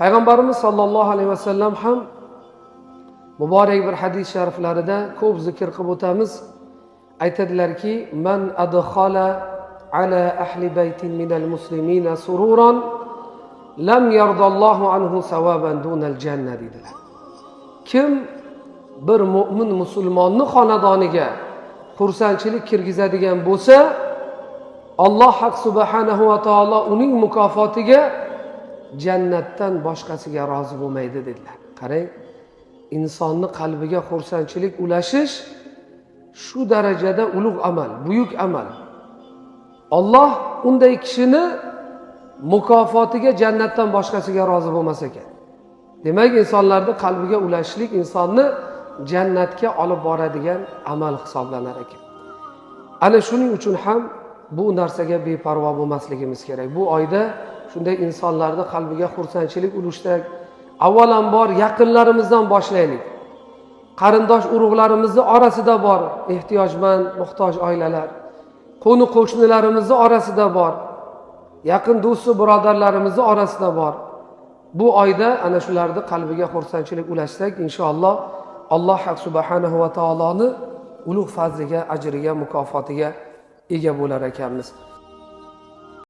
Payg'ambarimiz sollallohu alayhi vasallam ham muborak bir hadis shariflarida ko'p zikr qilib o'tamiz. Aytadilarki, man adkhala ala ahli baytin minal muslimina sururan lam yardallohu anhu sawaban dunal janna dedilar. Kim bir mu'min musulmonni xonadoniga xursandchilik kirgizadigan bo'lsa, Alloh haq subhanahu va taolo uning mukofotiga jannatdan boshqasiga rozi bo'lmaydi dedilar. Qarang, insonni qalbiga xursandchilik ulashish shu darajada ulug' amal, buyuk amal. Alloh unday kishini mukofotiga jannatdan boshqasiga rozi bo'lmas ekan. Demak, insonlarning qalbiga ulashishlik insonni jannatga olib boradigan amal hisoblanar ekan. Ana shuning uchun ham bu narsaga beparvo bo'lmasligimiz kerak. Bu oyda shunday insonlarning qalbiga xursandchilik ulashsak, avvalambor yaqinlarimizdan boshlaylik. Qarindosh urug'larimizning orasida bor ehtiyojmand, muhtoj oilalar, qo'ni qo'shnilarimizning orasida bor, yaqin do'st birodarlarimizning orasida bor. Bu oyda ana shularning qalbiga xursandchilik ulashsak, inshaalloh Alloh subhanahu va taoloni ulug' fazliga, ajriga, mukofotiga ega bo'lar ekanmiz.